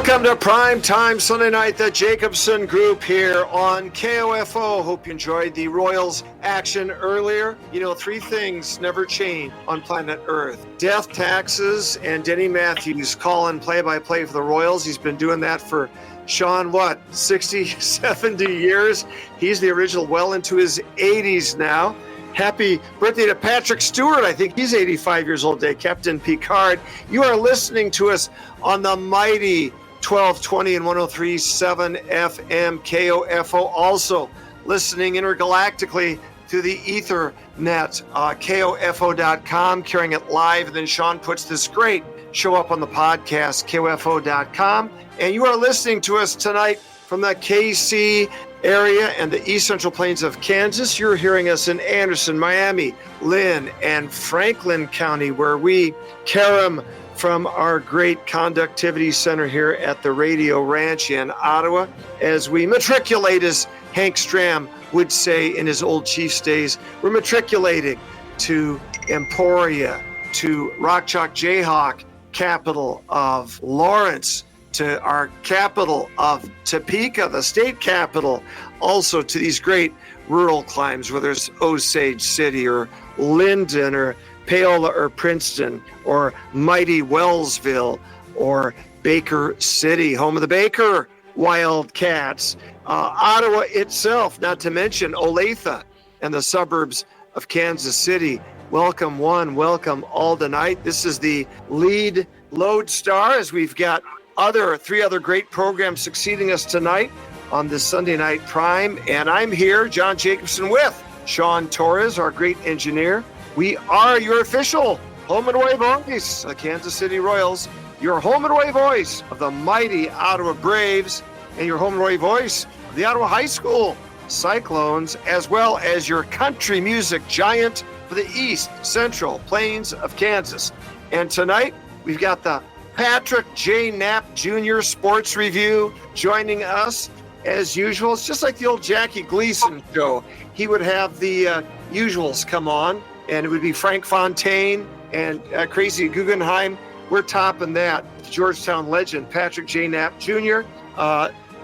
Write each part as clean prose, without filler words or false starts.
Welcome to Prime Time Sunday night, the Jacobson group here on KOFO. Hope you enjoyed the Royals action earlier. You know, three things never change on planet Earth: death, taxes, and Denny Matthews calling play-by-play for the Royals. He's been doing that for Shawn, 60, 70 years? He's the original, well into his 80s now. Happy birthday to Patrick Stewart. I think he's 85 years old today. Captain Picard. You are listening to us on the mighty 1220 and 103.7 FM KOFO. Also listening intergalactically through the Ethernet, KOFO.com, carrying it live. And then Shawn puts this great show up on the podcast, KOFO.com. And you are listening to us tonight from the KC area and the East Central Plains of Kansas. You're hearing us in Anderson, Miami, Lynn, and Franklin County, where we carom from our great conductivity center here at the Radio Ranch in Ottawa, as we matriculate, as Hank Stram would say in his old Chiefs days. We're matriculating to Emporia, to Rock Chalk Jayhawk, capital of Lawrence, to our capital of Topeka, the state capital, also to these great rural climes, whether it's Osage City or Linden or Paola or Princeton or mighty Wellsville or Baker City, home of the Baker Wildcats, Ottawa itself, not to mention Olathe and the suburbs of Kansas City. Welcome one, welcome all tonight. This is the lead lodestar, as we've got three other great programs succeeding us tonight on this Sunday night prime. And I'm here, John Jacobson, with Shawn Torres, our great engineer. We are your official home and away voice, the Kansas City Royals, your home and away voice of the mighty Ottawa Braves, and your home and away voice of the Ottawa High School Cyclones, as well as your country music giant for the East Central Plains of Kansas. And tonight, we've got the Patrick J. Knap Jr. Sports Review joining us as usual. It's just like the old Jackie Gleason show. He would have the usuals come on, and it would be Frank Fontaine and Crazy Guggenheim. We're topping that. Georgetown legend Patrick J. Knap Jr.,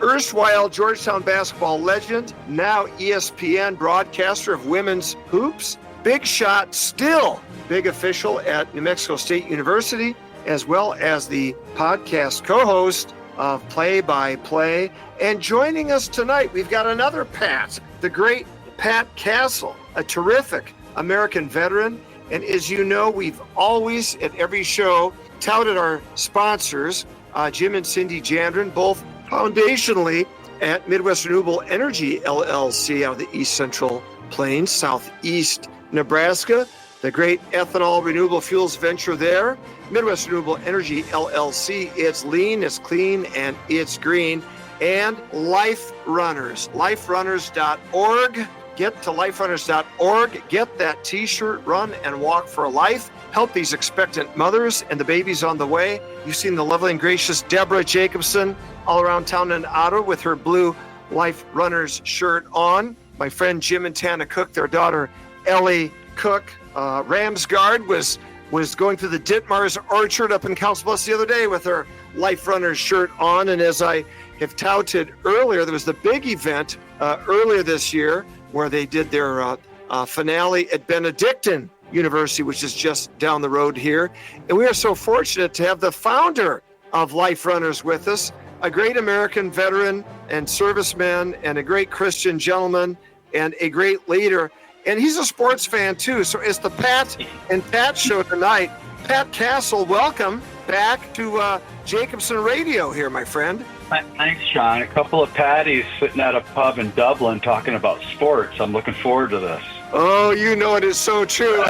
erstwhile Georgetown basketball legend, now ESPN broadcaster of women's hoops, big shot, still big official at New Mexico State University, as well as the podcast co-host of Play by Play. And joining us tonight, we've got another Pat, the great Pat Castle, a terrific American veteran. And as you know, we've always, at every show, touted our sponsors, Jim and Cindy Jandron, both foundationally at Midwest Renewable Energy LLC out of the East Central Plains, Southeast Nebraska. The great ethanol renewable fuels venture there, Midwest Renewable Energy LLC. It's lean, it's clean, and it's green. And LifeRunners, LifeRunners.org. Get to LifeRunners.org. Get that T-shirt, Run and Walk for Life. Help these expectant mothers and the babies on the way. You've seen the lovely and gracious Deborah Jacobson all around town in Ottawa with her blue LifeRunners shirt on. My friend Jim and Tana Cook, their daughter Ellie Cook, Ramsgard was going through the Ditmars Orchard up in Council Bluffs the other day with her LifeRunners shirt on. And as I have touted earlier, there was the big event earlier this year where they did their finale at Benedictine University, which is just down the road here. And we are so fortunate to have the founder of LifeRunners with us, a great American veteran and serviceman and a great Christian gentleman and a great leader. And he's a sports fan, too. So it's the Pat and Pat show tonight. Pat Castle, welcome back to Jacobson Radio here, my friend. Thanks, Shawn. A couple of Patties sitting at a pub in Dublin talking about sports. I'm looking forward to this. Oh, you know it is so true.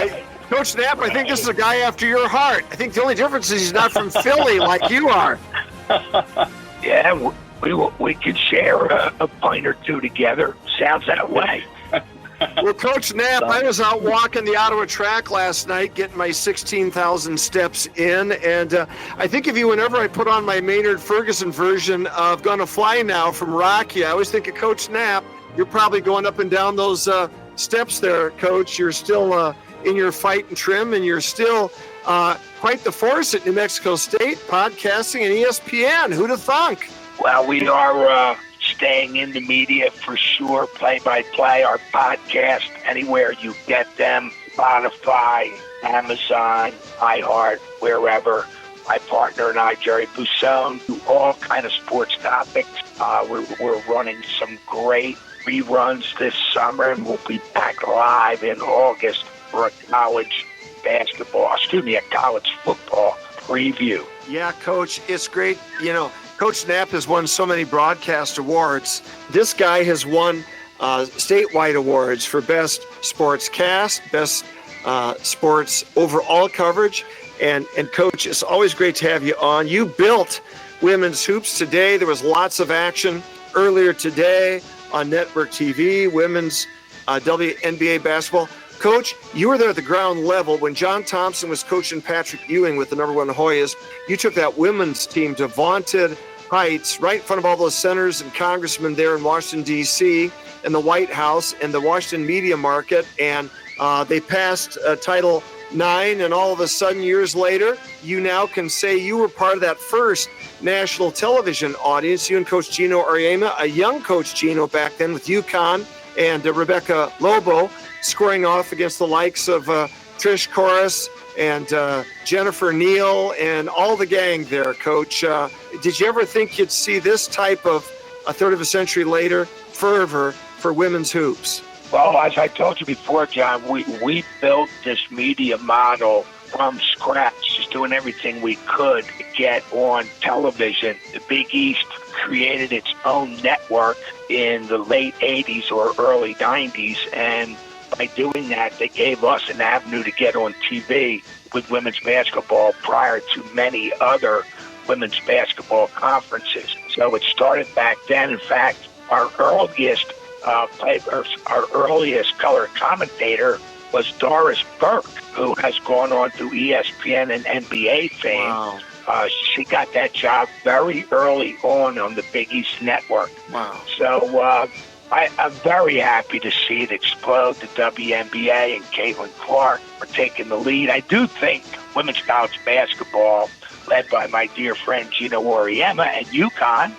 Coach Knap, I think this is a guy after your heart. I think the only difference is he's not from Philly like you are. Yeah, we could share a pint or two together. Sounds that way. Well, Coach Knap, I was out walking the Ottawa track last night, getting my 16,000 steps in, and I think of you whenever I put on my Maynard Ferguson version of Gonna Fly Now from Rocky. I always think of Coach Knap. You're probably going up and down those steps there, Coach. You're still in your fight and trim, and you're still Quite the force at New Mexico State, podcasting and ESPN. Who'd have thunk? Well, we are staying in the media for sure. Play-by-play, our podcast, anywhere you get them, Spotify, Amazon, iHeart, wherever. My partner and I, Jerry Busone, do all kind of sports topics. We're running some great reruns this summer, and we'll be back live in August for a college football preview. Yeah, Coach, it's great. You know, Coach Knapp has won so many broadcast awards. This guy has won statewide awards for best sports cast, best sports overall coverage. And Coach, it's always great to have you on. You built women's hoops today. There was lots of action earlier today on network TV, women's WNBA basketball. Coach, you were there at the ground level when John Thompson was coaching Patrick Ewing with the #1 Hoyas. You took that women's team to vaunted heights right in front of all those senators and congressmen there in Washington, D.C., and the White House and the Washington media market. And they passed Title IX, and all of a sudden, years later, you now can say you were part of that first national television audience. You and Coach Gino Auriemma, a young Coach Gino back then with UConn, and Rebecca Lobo, scoring off against the likes of Trish Corris and Jennifer Neal and all the gang there, Coach. Did you ever think you'd see this type of, a third of a century later, fervor for women's hoops? Well, as I told you before, John, we built this media model from scratch, just doing everything we could to get on television. The Big East created its own network in the late 80s or early 90s, and by doing that, they gave us an avenue to get on TV with women's basketball prior to many other women's basketball conferences. So it started back then. In fact, our earliest color commentator was Doris Burke, who has gone on to ESPN and NBA fame. Wow. She got that job very early on the Big East Network. Wow. So I'm very happy to see it explode. The WNBA and Caitlin Clark are taking the lead. I do think women's college basketball, led by my dear friend Gino Auriemma and UConn,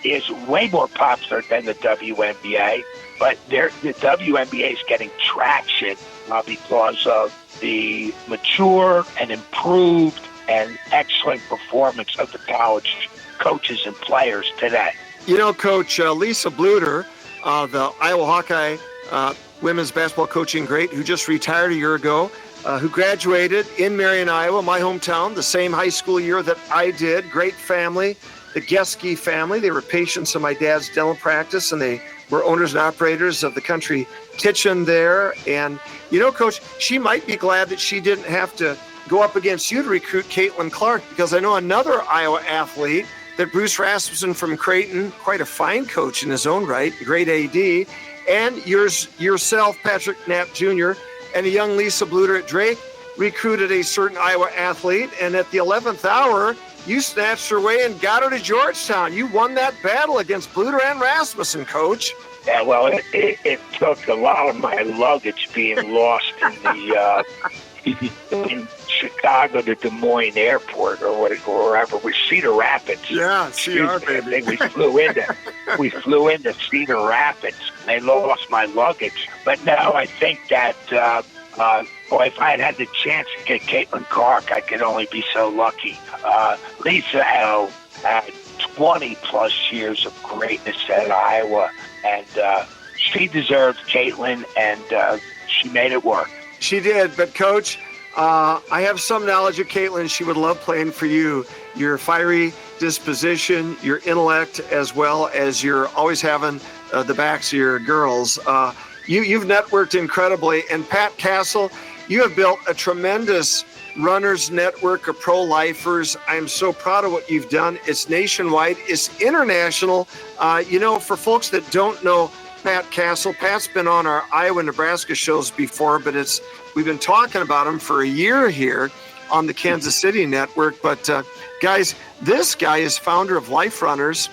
is way more popular than the WNBA. But the WNBA is getting traction because of the mature and improved and excellent performance of the college coaches and players today. You know, Coach, Lisa Bluter, the Iowa Hawkeye women's basketball coaching great, who just retired a year ago, who graduated in Marion, Iowa, my hometown, the same high school year that I did. Great family, the Geske family. They were patients of my dad's dental practice, and they were owners and operators of the country kitchen there. And, you know, Coach, she might be glad that she didn't have to go up against you to recruit Caitlin Clark, because I know another Iowa athlete, that Bruce Rasmussen from Creighton, quite a fine coach in his own right, great AD, and yourself, Patrick Knap Jr., and a young Lisa Bluter at Drake recruited a certain Iowa athlete, and at the 11th hour, you snatched her away and got her to Georgetown. You won that battle against Bluter and Rasmussen, Coach. Yeah, well, it took a lot of my luggage being lost in the in Chicago to Des Moines Airport or wherever. We Cedar Rapids. Yeah, CR, baby. We flew into Cedar Rapids. They lost my luggage. But no, I think that if I had the chance to get Caitlin Clark, I could only be so lucky. Lisa had 20 plus years of greatness at Iowa, and she deserved Caitlin, and she made it work. She did, but Coach, I have some knowledge of Caitlin. She would love playing for you. Your fiery disposition, your intellect, as well as you're always having the backs of your girls. You've networked incredibly. And Pat Castle, you have built a tremendous runners network of pro-lifers. I'm so proud of what you've done. It's nationwide. It's international. For folks that don't know Pat Castle, Pat's been on our Iowa, Nebraska shows before, but we've been talking about him for a year here on the Kansas City network. But guys, this guy is founder of LifeRunners,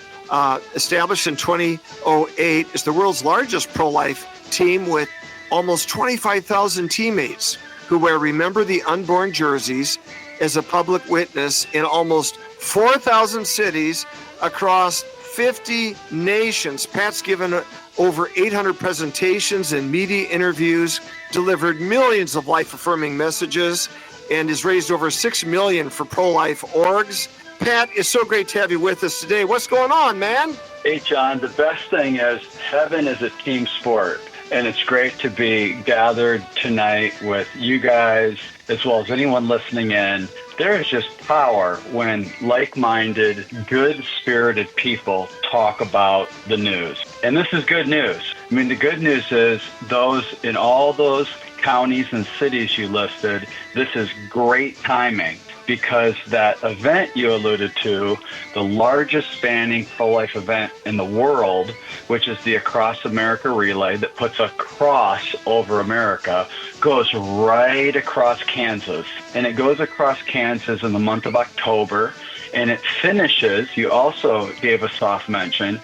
established in 2008. It's the world's largest pro-life team with almost 25,000 teammates who wear Remember the Unborn jerseys as a public witness in almost 4,000 cities across 50 nations. Pat's given over 800 presentations and media interviews, delivered millions of life-affirming messages, and has raised over $6 million for pro-life orgs. Pat, it's so great to have you with us today. What's going on, man? Hey, John, the best thing is heaven is a team sport, and it's great to be gathered tonight with you guys as well as anyone listening in. There is just power when like-minded, good-spirited people talk about the news. And this is good news. I mean, the good news is those in all those counties and cities you listed, this is great timing, because that event you alluded to, the largest spanning pro-life event in the world, which is the Across America Relay that puts a cross over America, goes right across Kansas. And it goes across Kansas in the month of October, and it finishes, you also gave a soft mention,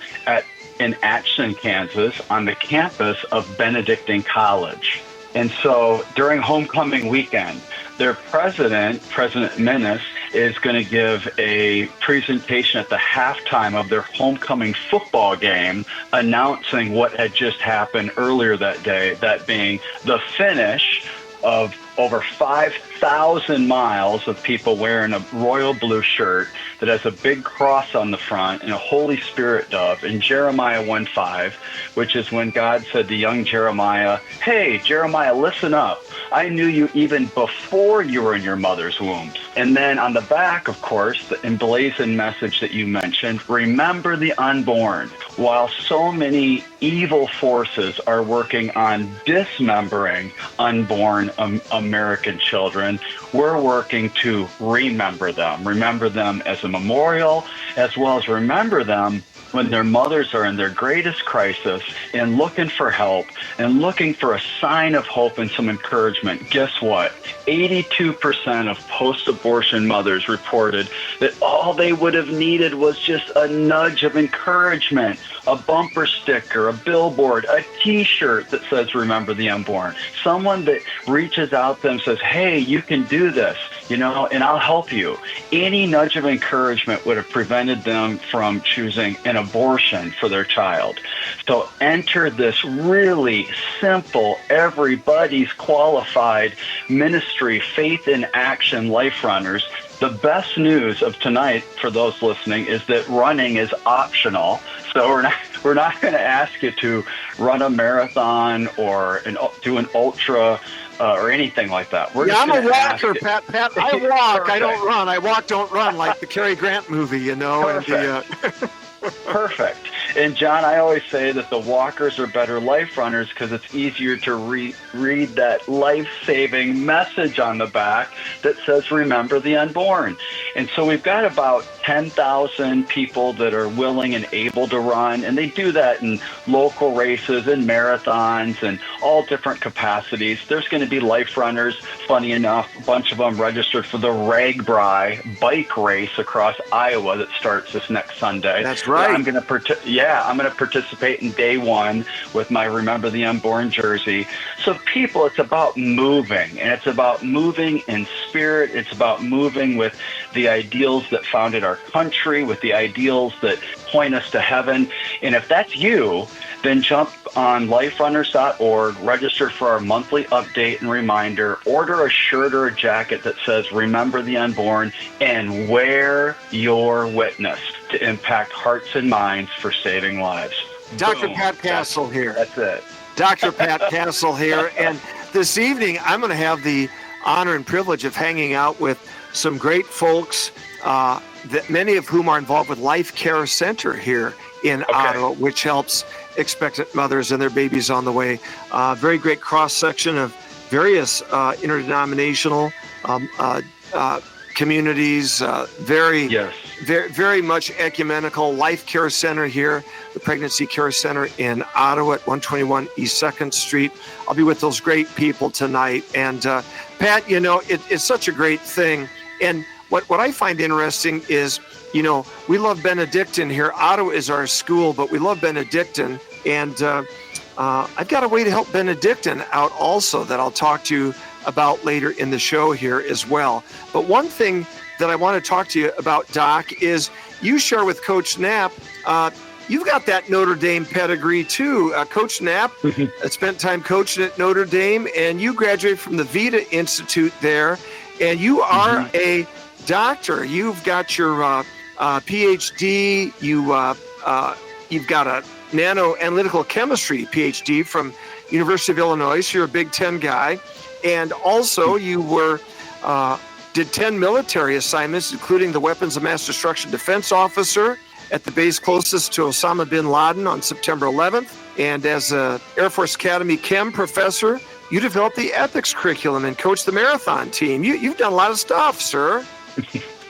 in Atchison, Kansas, on the campus of Benedictine College. And so during homecoming weekend, their president, President Menace, is going to give a presentation at the halftime of their homecoming football game, announcing what had just happened earlier that day, that being the finish of over 5,000 miles of people wearing a royal blue shirt that has a big cross on the front and a Holy Spirit dove in Jeremiah 1:5, which is when God said to young Jeremiah, "Hey, Jeremiah, listen up. I knew you even before you were in your mother's womb." And then on the back, of course, the emblazoned message that you mentioned, remember the unborn. While so many evil forces are working on dismembering unborn American children, we're working to remember them as a memorial, as well as remember them when their mothers are in their greatest crisis and looking for help and looking for a sign of hope and some encouragement. Guess what? 82% of post-abortion mothers reported that all they would have needed was just a nudge of encouragement, a bumper sticker, a billboard, a T-shirt that says, remember the unborn. Someone that reaches out to them and says, hey, you can do this, and I'll help you. Any nudge of encouragement would have prevented them from choosing an abortion for their child. So enter this really simple, everybody's qualified ministry, faith in action, LifeRunners. The best news of tonight for those listening is that running is optional. So we're not going to ask you to run a marathon or do an ultra or anything like that. I'm a walker, Pat. I walk. I don't run. I walk, don't run, like the Cary Grant movie, Perfect. Perfect. And John, I always say that the walkers are better life runners because it's easier to read that life-saving message on the back that says, remember the unborn. And so we've got about 10,000 people that are willing and able to run, and they do that in local races and marathons and all different capacities. There's going to be life runners, funny enough, a bunch of them registered for the Ragbri bike race across Iowa that starts this next Sunday. That's right. I'm going to participate in day one with my Remember the Unborn jersey. So people, it's about moving, and it's about moving in spirit. It's about moving with the ideals that founded our country, with the ideals that point us to heaven. And if that's you, then jump on LifeRunners.org, register for our monthly update and reminder, order a shirt or a jacket that says Remember the Unborn, and wear your witness to impact hearts and minds for saving lives. Dr. Boom. Pat Castle here. That's it. Dr. Pat Castle here. And this evening, I'm going to have the honor and privilege of hanging out with some great folks, that many of whom are involved with Life Care Center here in Ottawa, which helps expectant mothers and their babies on the way. Very great cross-section of various interdenominational communities, very much ecumenical. Life Care Center here, the Pregnancy Care Center in Ottawa at 121 East 2nd Street. I'll be with those great people tonight. And Pat, it's such a great thing. And what I find interesting is, we love Benedictine here. Ottawa is our school, but we love Benedictine. And I've got a way to help Benedictine out also that I'll talk to about later in the show here as well. But one thing that I want to talk to you about, Doc, is you share with Coach Knapp, you've got that Notre Dame pedigree too. Coach Knapp spent time coaching at Notre Dame, and you graduated from the Vita Institute there, and you are a doctor. You've got your PhD. You've got a nano-analytical chemistry PhD from University of Illinois, so you're a Big Ten guy. And also you did 10 military assignments, including the Weapons of Mass Destruction Defense Officer at the base closest to Osama bin Laden on September 11th. And as an Air Force Academy Chem professor, you developed the ethics curriculum and coached the marathon team. You've done a lot of stuff, sir.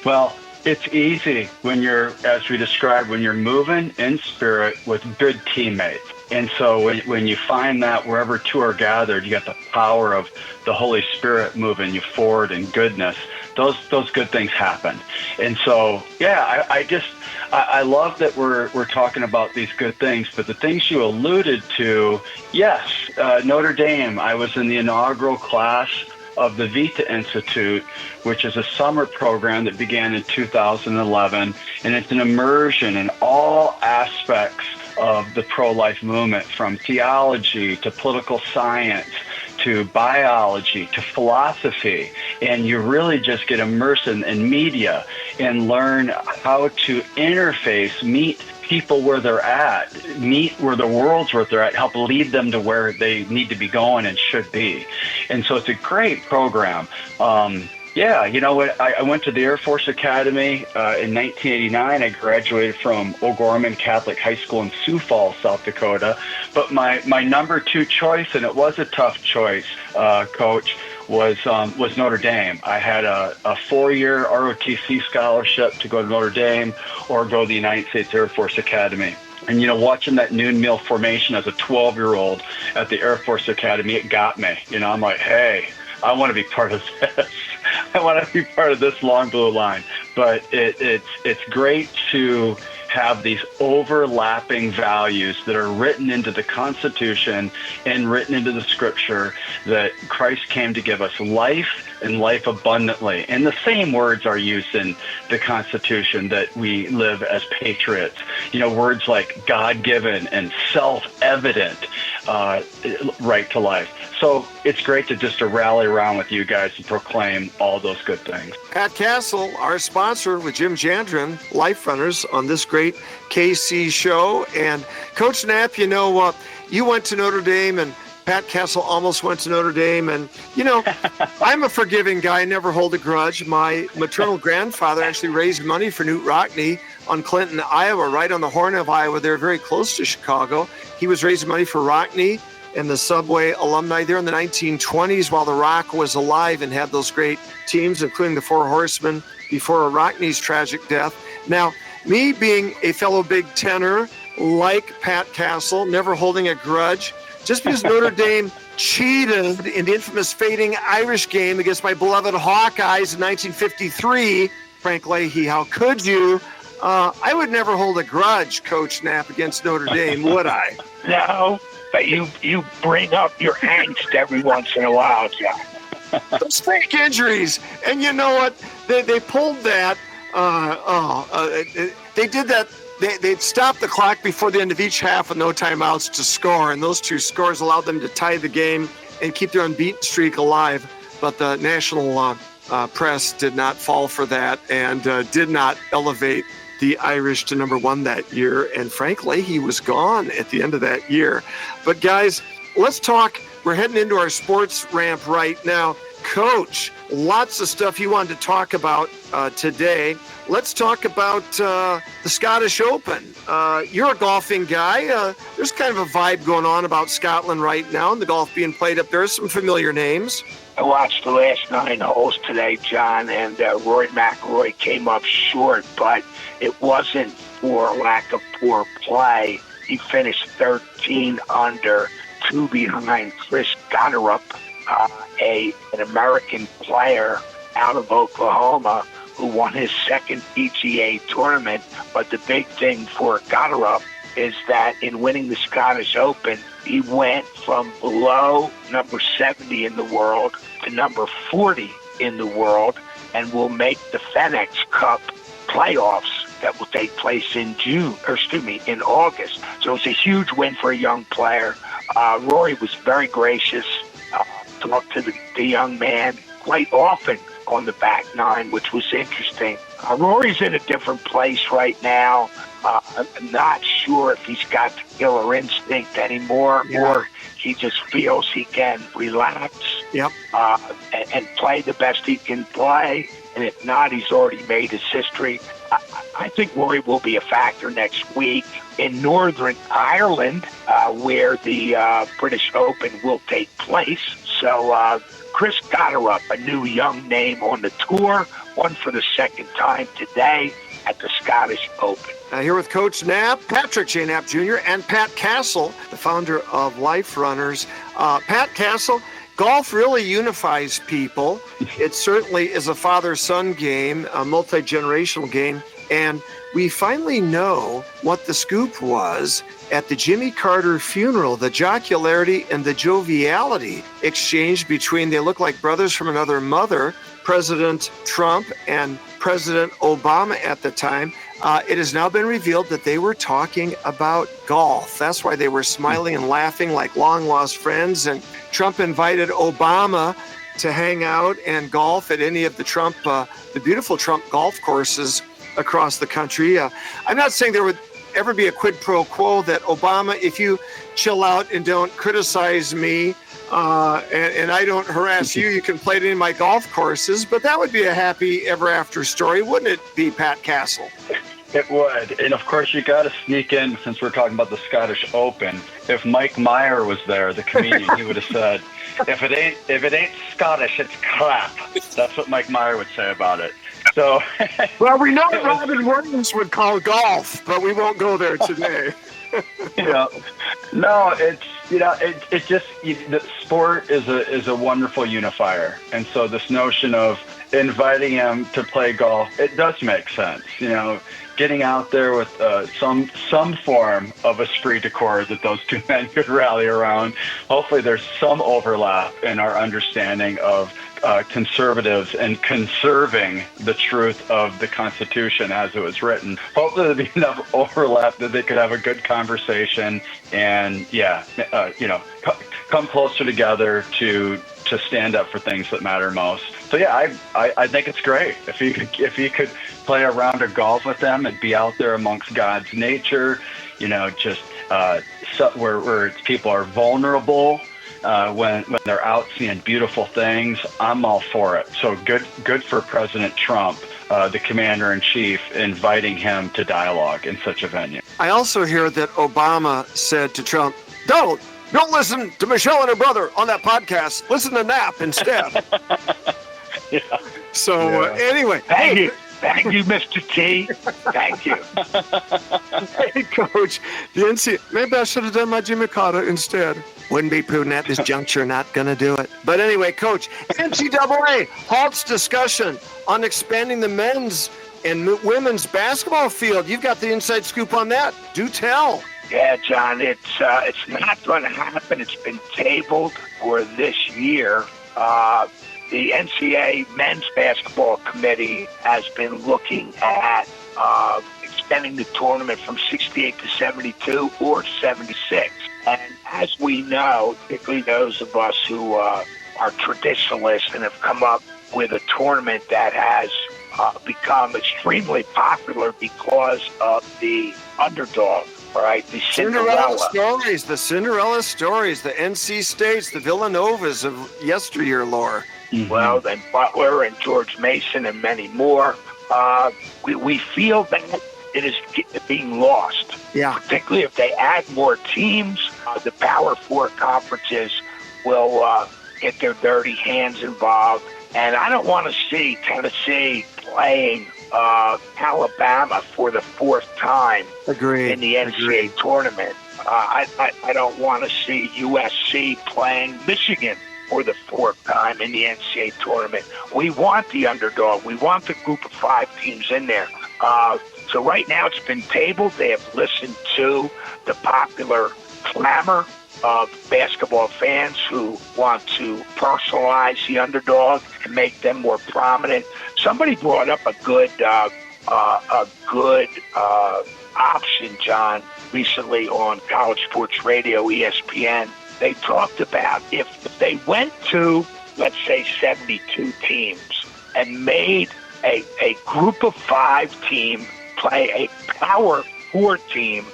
Well, it's easy when you're, as we described, when you're moving in spirit with good teammates. And so when you find that wherever two are gathered, you got the power of the Holy Spirit moving you forward in goodness. Those good things happen. And so, yeah, I love that we're talking about these good things. But the things you alluded to, yes, Notre Dame, I was in the inaugural class of the Vita Institute, which is a summer program that began in 2011, and it's an immersion in all aspects of the pro-life movement, from theology to political science to biology to philosophy, and you really just get immersed in media and learn how to interface, meet people where they're at, meet where the world's where they're at, help lead them to where they need to be going and should be. And so it's a great program. Yeah, you know what? I went to the Air Force Academy in 1989. I graduated from O'Gorman Catholic High School in Sioux Falls, South Dakota. But my number two choice, and it was a tough choice, Coach, was Notre Dame. I had a 4-year ROTC scholarship to go to Notre Dame or go to the United States Air Force Academy. And, you know, watching that noon meal formation as a 12-year-old at the Air Force Academy, it got me. You know, I'm like, hey, I want to be part of this. I want to be part of this long blue line. But it's great to have these overlapping values that are written into the Constitution and written into the Scripture, that Christ came to give us life and life abundantly. And the same words are used in the Constitution, that we live as patriots. You know, words like God-given and self-evident right to life. So it's great to rally around with you guys and proclaim all those good things. Pat Castle, our sponsor with Jim Jandrin, LifeRunners, on this great KC show. And Coach Knapp, you know, you went to Notre Dame, and Pat Castle almost went to Notre Dame. And, you know, I'm a forgiving guy, never hold a grudge. My maternal grandfather actually raised money for Newt Rockne on Clinton, Iowa, right on the horn of Iowa. They're very close to Chicago. He was raising money for Rockne and the Subway alumni there in the 1920s while The Rock was alive and had those great teams, including the Four Horsemen, before Rockne's tragic death. Now, me being a fellow Big Tenner like Pat Castle, never holding a grudge, just because Notre Dame cheated in the infamous fading Irish game against my beloved Hawkeyes in 1953, Frank Leahy, how could you? I would never hold a grudge, Coach Knapp, against Notre Dame, would I? No, but you bring up your angst every once in a while, John. Those fake injuries. And you know what? They pulled that. They did that. They stopped the clock before the end of each half with no timeouts to score. And those two scores allowed them to tie the game and keep their unbeaten streak alive. But the national press did not fall for that and did not elevate the Irish to number one that year. And Frank Leahy was gone at the end of that year. But guys, let's talk. We're heading into our sports ramp right now. Coach, lots of stuff you wanted to talk about today. Let's talk about the Scottish Open. You're a golfing guy. There's kind of a vibe going on about Scotland right now and the golf being played up there. Some familiar names. I watched the last 9 holes today, John, and Rory McIlroy came up short, but it wasn't for lack of poor play. He finished 13 under, 2 behind Chris Gotterup, an American player out of Oklahoma who won his second PGA tournament. But the big thing for Gotterup is that in winning the Scottish Open, he went from below number 70 in the world to number 40 in the world, and will make the FedEx Cup playoffs that will take place in in August. So it's a huge win for a young player. Rory was very gracious, talked to the young man quite often on the back nine, which was interesting. Rory's in a different place right now. I'm not sure if he's got the killer instinct anymore, or he just feels he can relax and play the best he can play. And if not, he's already made his history. I think Rory will be a factor next week in Northern Ireland, where the British Open will take place. So Chris Gotterup, a new young name on the tour, won for the second time today at the Scottish Open. Here with Coach Knapp, Patrick J. Knap Jr., and Pat Castle, the founder of LifeRunners. Pat Castle, golf really unifies people. It certainly is a father-son game, a multi-generational game, and we finally know what the scoop was at the Jimmy Carter funeral, the jocularity and the joviality exchanged between, they look like brothers from another mother, President Trump and President Obama at the time. It has now been revealed that they were talking about golf. That's why they were smiling and laughing like long-lost friends. And Trump invited Obama to hang out and golf at any of the beautiful Trump golf courses across the country. I'm not saying there would ever be a quid pro quo that Obama, if you chill out and don't criticize me, and I don't harass you, you can play it in my golf courses, but that would be a happy ever after story, wouldn't it be, Pat Castle? It would. And of course, you got to sneak in, since we're talking about the Scottish Open, if Mike Meyer was there, the comedian, he would have said, if it ain't Scottish, it's clap. That's what Mike Meyer would say about it. So, well, we know Robin Williams would call golf, but we won't go there today. No, it's just the sport is a wonderful unifier, and so this notion of inviting him to play golf, it does make sense. Getting out there with some form of esprit de corps that those two men could rally around. Hopefully, there's some overlap in our understanding of conservatives and conserving the truth of the Constitution as it was written. Hopefully there'll be enough overlap that they could have a good conversation and come closer together to stand up for things that matter most. So I think it's great if you could play a round of golf with them and be out there amongst God's nature, where people are vulnerable. When they're out seeing beautiful things, I'm all for it. So good for President Trump, the commander-in-chief, inviting him to dialogue in such a venue. I also hear that Obama said to Trump, don't listen to Michelle and her brother on that podcast. Listen to Knapp instead. Anyway. Thank you, Mr. T. Thank you. Hey, Coach, the NCAA, maybe I should have done my Jimmy Carter instead. Wouldn't be prudent at this juncture, not going to do it. But anyway, Coach, NCAA halts discussion on expanding the men's and women's basketball field. You've got the inside scoop on that. Do tell. Yeah, John, it's not going to happen. It's been tabled for this year. The NCAA Men's Basketball Committee has been looking at extending the tournament from 68 to 72 or 76. And as we know, particularly those of us who are traditionalists and have come up with a tournament that has become extremely popular because of the underdog, right? The Cinderella stories, the NC States, the Villanovas of yesteryear lore. Mm-hmm. Well, then Butler and George Mason and many more. We feel that it is being lost. Yeah. Particularly if they add more teams, the Power Four conferences will get their dirty hands involved. And I don't want to see Tennessee playing Alabama for the fourth time in the NCAA tournament. I don't want to see USC playing Michigan for the fourth time in the NCAA tournament. We want the underdog. We want the group of 5 teams in there. So right now it's been tabled. They have listened to the popular clamor of basketball fans who want to personalize the underdog and make them more prominent. Somebody brought up a good option, John, recently on College Sports Radio, ESPN. They talked about if they went to, let's say, 72 teams and made a group of 5 team play a power 4 team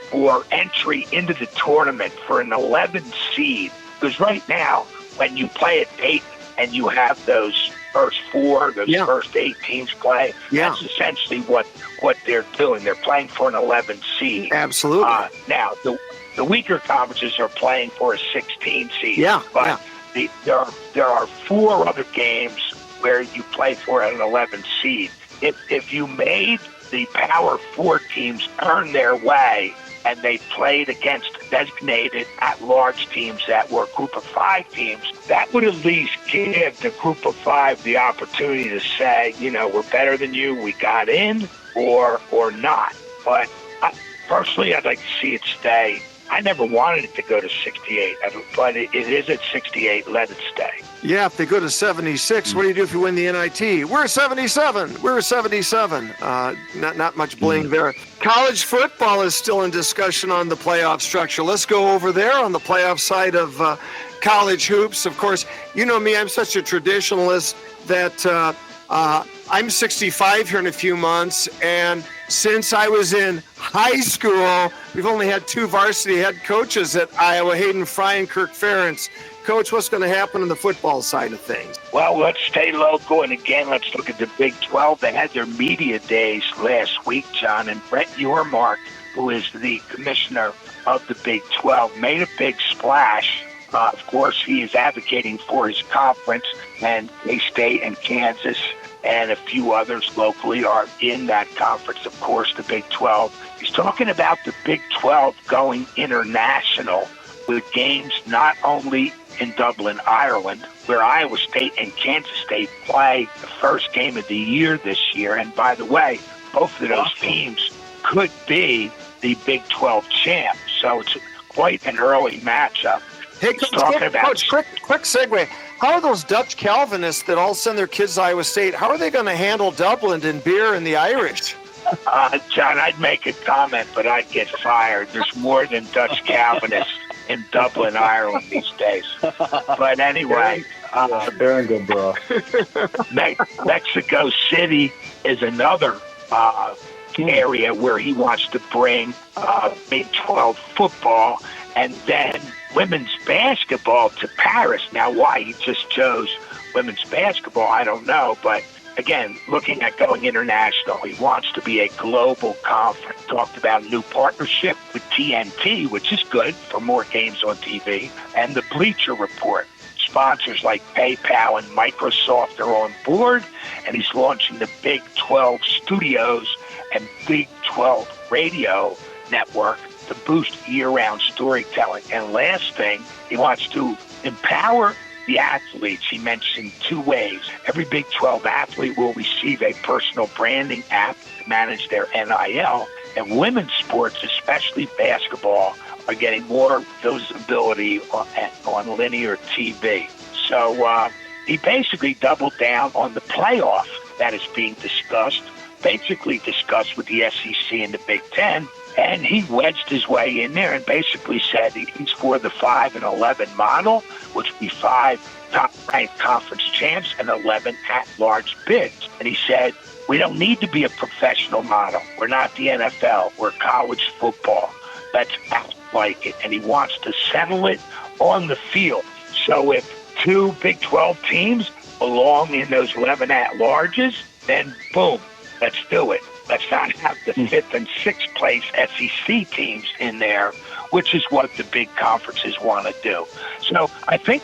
for entry into the tournament for an 11 seed. Because right now, when you play at 8 and you have those first 4, those first 8 teams play, that's essentially what they're doing. They're playing for an 11 seed. Absolutely. Now, the weaker conferences are playing for a 16 seed. But there are 4 other games where you play for an 11 seed. If you made the Power 4 teams earn their way and they played against designated at-large teams that were Group of 5 teams, that would at least give the Group of 5 the opportunity to say, we're better than you, we got in, or not. But personally, I'd like to see it stay. I never wanted it to go to 68, but it is at 68. Let it stay. Yeah, if they go to 76, what do you do if you win the NIT? We're 77. We're 77. Not much bling there. College football is still in discussion on the playoff structure. Let's go over there on the playoff side of college hoops. Of course, you know me, I'm such a traditionalist that I'm 65 here in a few months, and since I was in high school, we've only had 2 varsity head coaches at Iowa, Hayden Fry and Kirk Ferentz. Coach, what's going to happen on the football side of things? Well, let's stay local, and again, let's look at the Big 12. They had their media days last week, John, and Brett Yormark, who is the commissioner of the Big 12, made a big splash. Of course, he is advocating for his conference, and K-State and Kansas and a few others locally are in that conference, of course, the Big 12. He's talking about the Big 12 going international with games not only in Dublin, Ireland, where Iowa State and Kansas State play the first game of the year this year. And by the way, both of those teams could be the Big 12 champs. So it's quite an early matchup. Hey, Coach, quick segue. How are those Dutch Calvinists that all send their kids to Iowa State, how are they going to handle Dublin and beer and the Irish? John, I'd make a comment, but I'd get fired. There's more than Dutch Calvinists in Dublin, Ireland these days. But anyway, Mexico City is another area where he wants to bring Big 12 football and then women's basketball to Paris. Now, why he just chose women's basketball, I don't know. But again, looking at going international, he wants to be a global conference. Talked about a new partnership with TNT, which is good for more games on TV, and the Bleacher Report. Sponsors like PayPal and Microsoft are on board, and he's launching the Big 12 Studios and Big 12 Radio Network to boost year-round storytelling. And last thing, he wants to empower the athletes. He mentioned 2 ways. Every Big 12 athlete will receive a personal branding app to manage their NIL, and women's sports, especially basketball, are getting more visibility on linear TV. So he basically doubled down on the playoff that is being discussed, basically discussed with the SEC and the Big Ten, and he wedged his way in there and basically said he's for the 5 and 11 model, which would be 5 top-ranked conference champs and 11 at-large bids. And he said, we don't need to be a professional model. We're not the NFL. We're college football. Let's act like it. And he wants to settle it on the field. So if 2 Big 12 teams belong in those 11 at-larges, then boom, let's do it. Let's not have the 5th and 6th place SEC teams in there, which is what the big conferences want to do. So I think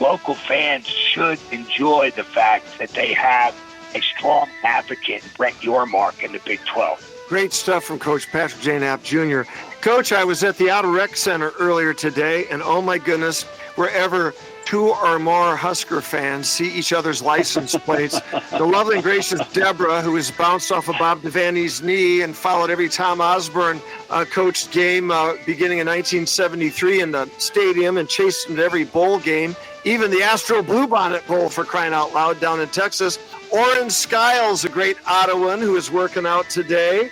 local fans should enjoy the fact that they have a strong advocate, Brett Yormark, in the Big 12. Great stuff from Coach Patrick J. Knap Jr. Coach, I was at the Outer Rec Center earlier today, and oh my goodness, wherever two or more Husker fans see each other's license plates. The lovely and gracious Deborah, who has bounced off of Bob Devaney's knee and followed every Tom Osborne coached game beginning in 1973 in the stadium and chased into every bowl game, even the Astro Bluebonnet Bowl, for crying out loud, down in Texas. Oren Skiles, a great Ottawan who is working out today.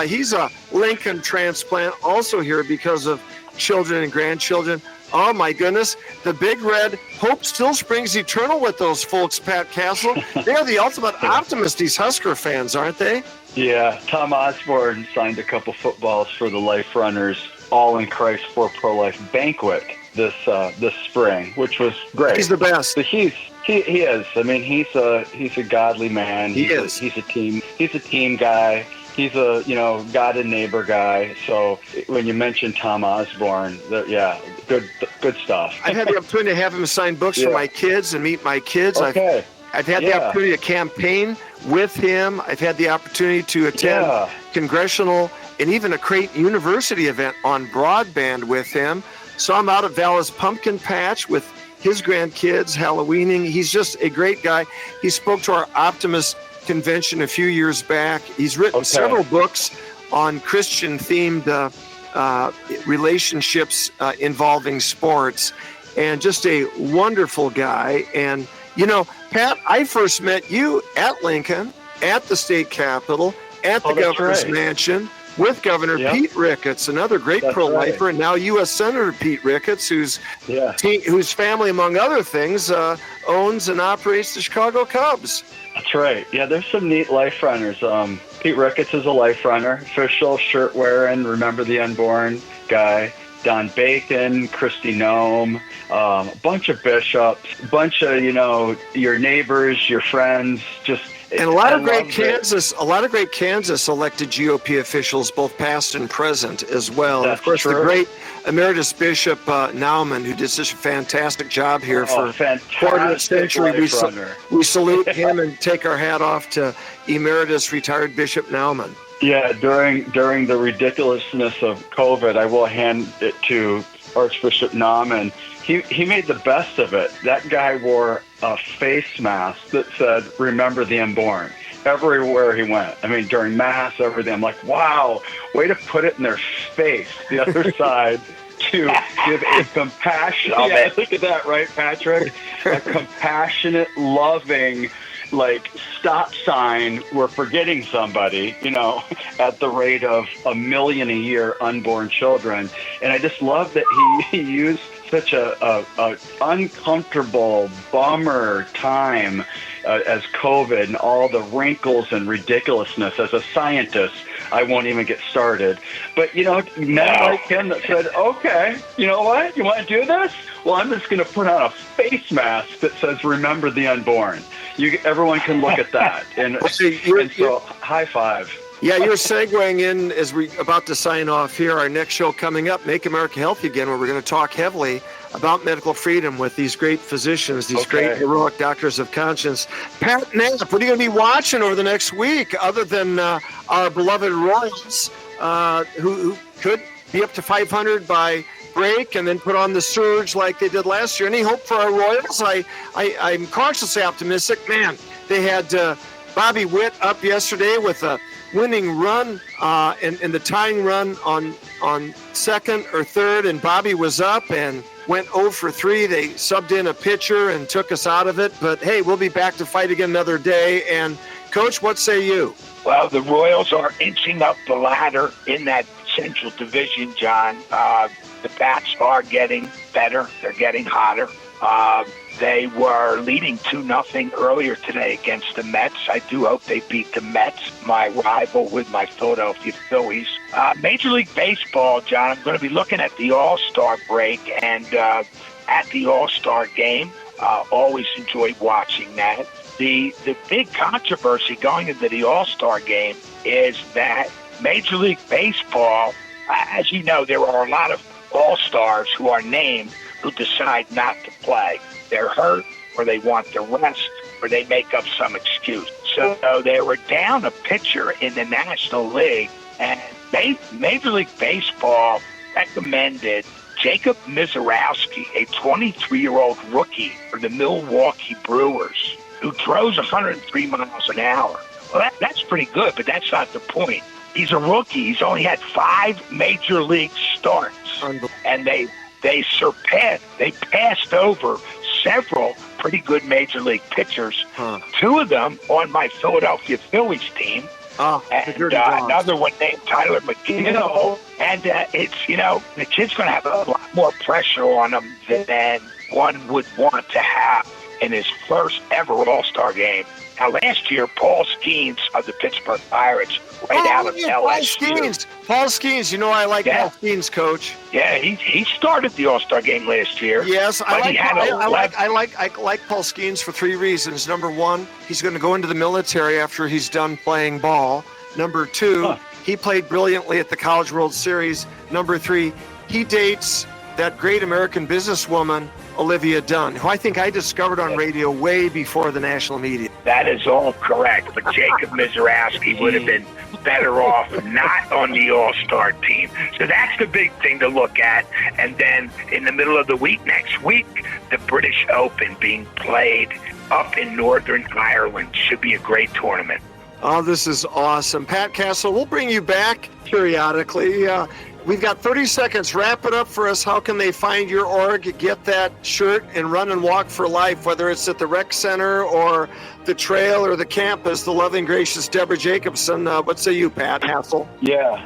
He's a Lincoln transplant, also here because of children and grandchildren. Oh, my goodness. The Big Red, hope still springs eternal with those folks, Pat Castle. They're the ultimate optimist, these Husker fans, aren't they? Yeah, Tom Osborne signed a couple footballs for the LifeRunners All in Christ for Pro-Life banquet this spring, which was great. He's the best. But he is. I mean, he's a godly man. He's a team guy. He's a God and neighbor guy. So when you mention Tom Osborne, good stuff. I've had the opportunity to have him sign books for my kids and meet my kids. Okay. I've had the opportunity to campaign with him. I've had the opportunity to attend congressional and even a Creighton University event on broadband with him. Saw him out at Vallis Pumpkin Patch with his grandkids, Halloweening. He's just a great guy. He spoke to our Optimist convention a few years back. He's written several books on Christian-themed relationships involving sports, and just a wonderful guy. And, Pat, I first met you at Lincoln, at the state capitol, at the governor's mansion, with Governor Pete Ricketts, another great pro-lifer, and now U.S. Senator Pete Ricketts, whose family, among other things, owns and operates the Chicago Cubs. That's right. Yeah, there's some neat LifeRunners. Pete Ricketts is a LifeRunner, official shirt-wearing, remember the Unborn guy. Don Bacon, Christy Nome, a bunch of bishops, a bunch of, your neighbors, your friends, and a lot of great Kansas elected GOP officials, both past and present as well. And of course, the great Emeritus Bishop Naumann, who did such a fantastic job here for a quarter of a century. We salute him and take our hat off to Emeritus retired Bishop Naumann. Yeah, during the ridiculousness of COVID, I will hand it to Archbishop Naumann. He made the best of it. That guy wore a face mask that said, "Remember the Unborn," everywhere he went. I mean, during Mass, everything. I'm like, wow, way to put it in their face, the other side, to give a compassionate, look at that, right, Patrick? A compassionate, loving, stop sign, we're forgetting somebody, at the rate of 1 million a year unborn children. And I just love that he used such a uncomfortable bummer time as COVID and all the wrinkles and ridiculousness. As a scientist, I won't even get started. But, men like him that said, okay, you know what? You want to do this? Well, I'm just going to put on a face mask that says, "Remember the Unborn." Everyone can look at that. And so, high five. Yeah, you're segueing in as we're about to sign off here. Our next show coming up, Make America Healthy Again, where we're going to talk heavily about medical freedom with these great physicians, these great heroic doctors of conscience. Pat Knapp, what are you going to be watching over the next week, other than our beloved Royals, who could be up to 500 by break and then put on the surge like they did last year? Any hope for our Royals? I'm cautiously optimistic. Man, they had Bobby Witt up yesterday with a winning run and the tying run on second or third, and Bobby was up and went 0 for 3. They subbed in a pitcher and took us out of it. But, hey, we'll be back to fight again another day. And, Coach, what say you? Well, the Royals are inching up the ladder in that Central Division, John. The bats are getting better. They're getting hotter. They were leading 2-0 earlier today against the Mets. I do hope they beat the Mets, my rival with my Philadelphia Phillies. Major League Baseball, John, I'm going to be looking at the All-Star break and at the All-Star game. Always enjoyed watching that. The big controversy going into the All-Star game is that Major League Baseball, as you know, there are a lot of All-Stars who are named who decide not to play. They're hurt, or they want to rest, or they make up some excuse. So they were down a pitcher in the National League, and Major League Baseball recommended Jacob Mizorowski, a 23-year-old rookie for the Milwaukee Brewers, who throws 103 miles an hour. Well, that's pretty good, but that's not the point. He's a rookie. He's only had 5 major league starts, and they passed over several pretty good major league pitchers. 2 of them on my Philadelphia Phillies team. And another one named Tyler McGill. And the kid's going to have a lot more pressure on him than one would want to have in his first ever All-Star game. Now, last year, Paul Skeens of the Pittsburgh Pirates, out of LSU. Paul Skeens, I like Paul Skeens, Coach. Yeah, he started the All-Star game last year. Yes, I like Paul Skeens for 3 reasons. Number 1, he's going to go into the military after he's done playing ball. Number 2, he played brilliantly at the College World Series. Number 3, he dates that great American businesswoman, Olivia Dunn, who I think I discovered on radio way before the national media. That is all correct, but Jacob Mizorowski would have been better off not on the All-Star team. So that's the big thing to look at. And then in the middle of the week, next week, the British Open being played up in Northern Ireland. Should be a great tournament. Oh, this is awesome. Pat Castle, we'll bring you back periodically. We've got 30 seconds. Wrap it up for us. How can they find your org, get that shirt, and run and walk for life, whether it's at the rec center or the trail or the campus? The loving, gracious Deborah Jacobson. What say you, Pat Hassel? Yeah.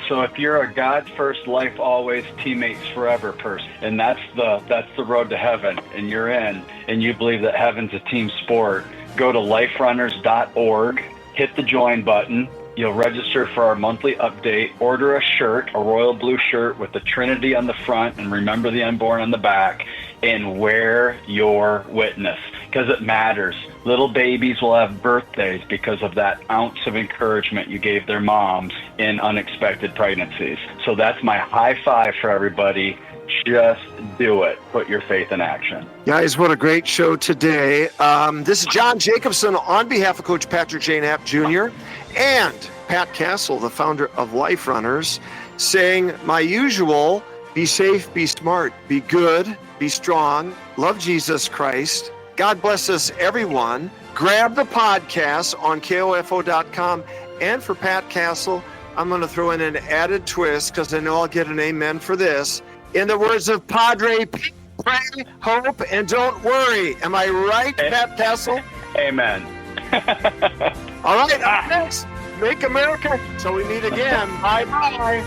So if you're a God first, life always, teammates forever person, and that's the road to heaven, and you're in, and you believe that heaven's a team sport, go to LifeRunners.org, hit the join button. You'll register for our monthly update, order a shirt, a royal blue shirt with the Trinity on the front and remember the Unborn on the back, and wear your witness, because it matters. Little babies will have birthdays because of that ounce of encouragement you gave their moms in unexpected pregnancies. So that's my high five for everybody. Just do it. Put your faith in action. Guys, what a great show today. This is John Jacobson on behalf of Coach Patrick J. Knap Jr. and Pat Castle, the founder of LifeRunners, saying my usual: be safe, be smart, be good, be strong, love Jesus Christ. God bless us, everyone. Grab the podcast on KOFO.com. And for Pat Castle, I'm going to throw in an added twist because I know I'll get an amen for this. In the words of Padre, pray, hope, and don't worry. Am I right, Pat Castle? Amen. All right, up next, Make America Till we meet again. Bye-bye.